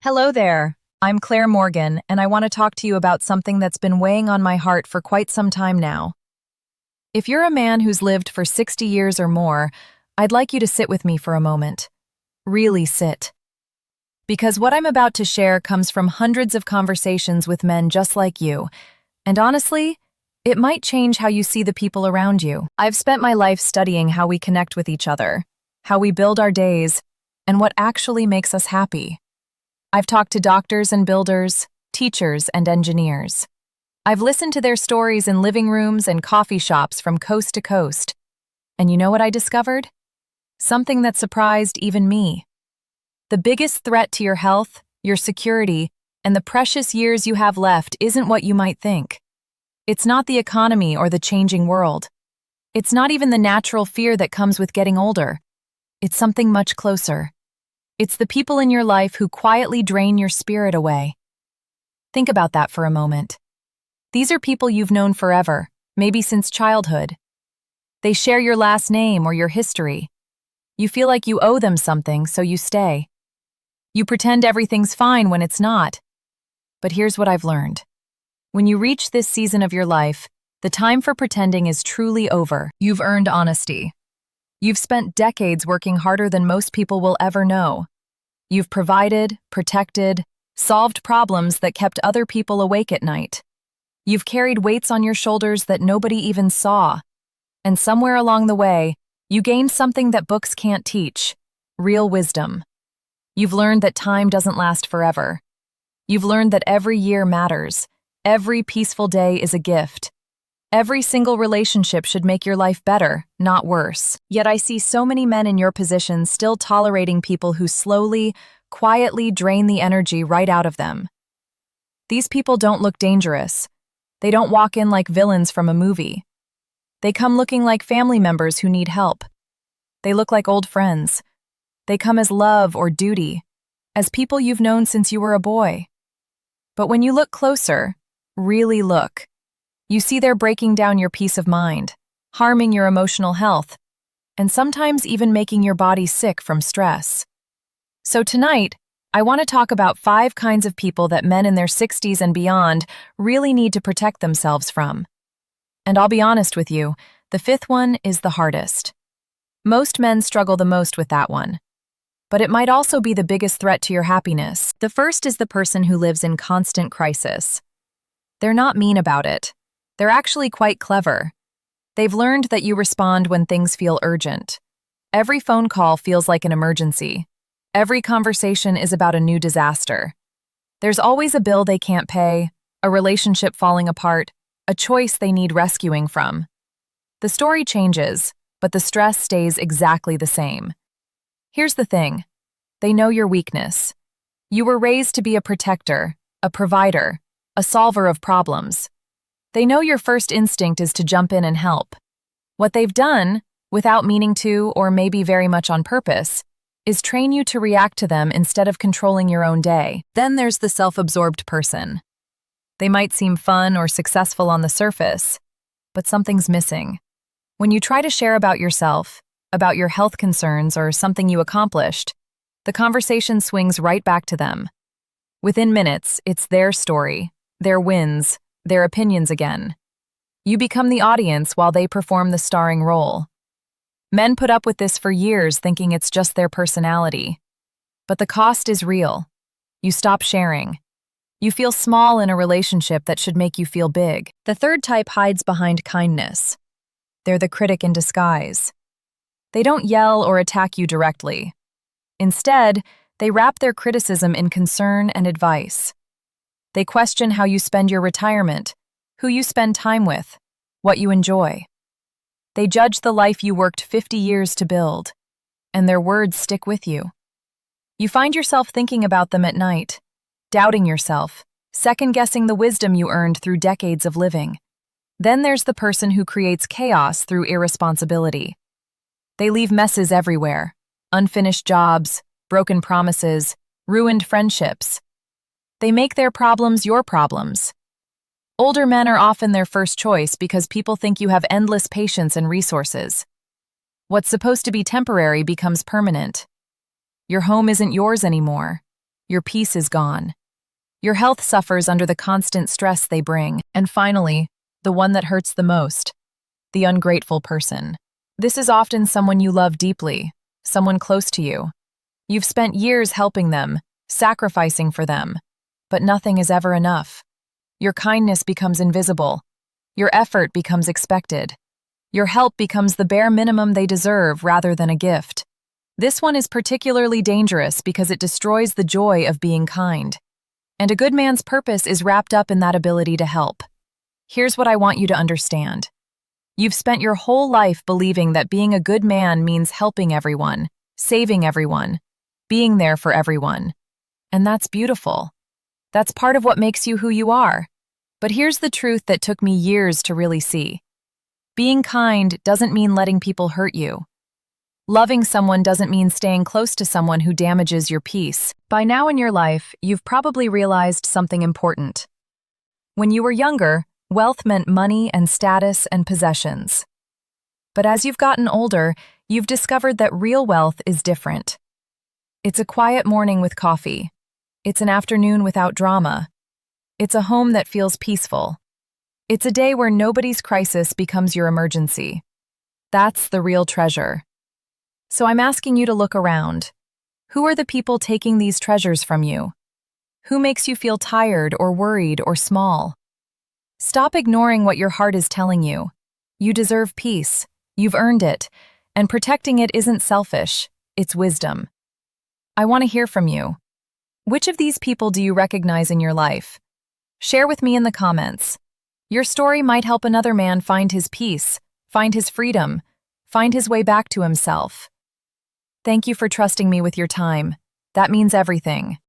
Hello there. I'm Claire Morgan, and I want to talk to you about something that's been weighing on my heart for quite some time now. If you're a man who's lived for 60 years or more, I'd like you to sit with me for a moment. Really sit. Because what I'm about to share comes from hundreds of conversations with men just like you, and honestly, it might change how you see the people around you. I've spent my life studying how we connect with each other, how we build our days, and what actually makes us happy. I've talked to doctors and builders, teachers and engineers. I've listened to their stories in living rooms and coffee shops from coast to coast. And you know what I discovered? Something that surprised even me. The biggest threat to your health, your security, and the precious years you have left isn't what you might think. It's not the economy or the changing world. It's not even the natural fear that comes with getting older. It's something much closer. It's the people in your life who quietly drain your spirit away. Think about that for a moment. These are people you've known forever, maybe since childhood. They share your last name or your history. You feel like you owe them something, so you stay. You pretend everything's fine when it's not. But here's what I've learned. When you reach this season of your life, the time for pretending is truly over. You've earned honesty. You've spent decades working harder than most people will ever know. You've provided, protected, solved problems that kept other people awake at night. You've carried weights on your shoulders that nobody even saw. And somewhere along the way, you gained something that books can't teach: real wisdom. You've learned that time doesn't last forever. You've learned that every year matters. Every peaceful day is a gift. Every single relationship should make your life better, not worse. Yet I see so many men in your position still tolerating people who slowly, quietly drain the energy right out of them. These people don't look dangerous. They don't walk in like villains from a movie. They come looking like family members who need help. They look like old friends. They come as love or duty, as people you've known since you were a boy. But when you look closer, really look, you see they're breaking down your peace of mind, harming your emotional health, and sometimes even making your body sick from stress. So tonight, I want to talk about 5 kinds of people that men in their 60s and beyond really need to protect themselves from. And I'll be honest with you, the 5th one is the hardest. Most men struggle the most with that one. But it might also be the biggest threat to your happiness. The first is the person who lives in constant crisis. They're not mean about it. They're actually quite clever. They've learned that you respond when things feel urgent. Every phone call feels like an emergency. Every conversation is about a new disaster. There's always a bill they can't pay, a relationship falling apart, a choice they need rescuing from. The story changes, but the stress stays exactly the same. Here's the thing. They know your weakness. You were raised to be a protector, a provider, a solver of problems. They know your first instinct is to jump in and help. What they've done, without meaning to or maybe very much on purpose, is train you to react to them instead of controlling your own day. Then there's the self-absorbed person. They might seem fun or successful on the surface, but something's missing. When you try to share about yourself, about your health concerns or something you accomplished, the conversation swings right back to them. Within minutes, it's their story, their wins, their opinions again. You become the audience while they perform the starring role. Men put up with this for years thinking it's just their personality. But the cost is real. You stop sharing. You feel small in a relationship that should make you feel big. The third type hides behind kindness. They're the critic in disguise. They don't yell or attack you directly. Instead, they wrap their criticism in concern and advice. They question how you spend your retirement, who you spend time with, what you enjoy. They judge the life you worked 50 years to build, and their words stick with you. You find yourself thinking about them at night, doubting yourself, second-guessing the wisdom you earned through decades of living. Then there's the person who creates chaos through irresponsibility. They leave messes everywhere: unfinished jobs, broken promises, ruined friendships. They make their problems your problems. Older men are often their first choice because people think you have endless patience and resources. What's supposed to be temporary becomes permanent. Your home isn't yours anymore. Your peace is gone. Your health suffers under the constant stress they bring. And finally, the one that hurts the most, the ungrateful person. This is often someone you love deeply, someone close to you. You've spent years helping them, sacrificing for them, but nothing is ever enough. Your kindness becomes invisible. Your effort becomes expected. Your help becomes the bare minimum they deserve rather than a gift. This one is particularly dangerous because it destroys the joy of being kind. And a good man's purpose is wrapped up in that ability to help. Here's what I want you to understand. You've spent your whole life believing that being a good man means helping everyone, saving everyone, being there for everyone. And that's beautiful. That's part of what makes you who you are. But here's the truth that took me years to really see. Being kind doesn't mean letting people hurt you. Loving someone doesn't mean staying close to someone who damages your peace. By now in your life, you've probably realized something important. When you were younger, wealth meant money and status and possessions. But as you've gotten older, you've discovered that real wealth is different. It's a quiet morning with coffee. It's an afternoon without drama. It's a home that feels peaceful. It's a day where nobody's crisis becomes your emergency. That's the real treasure. So I'm asking you to look around. Who are the people taking these treasures from you? Who makes you feel tired or worried or small? Stop ignoring what your heart is telling you. You deserve peace. You've earned it. And protecting it isn't selfish. It's wisdom. I want to hear from you. Which of these people do you recognize in your life? Share with me in the comments. Your story might help another man find his peace, find his freedom, find his way back to himself. Thank you for trusting me with your time. That means everything.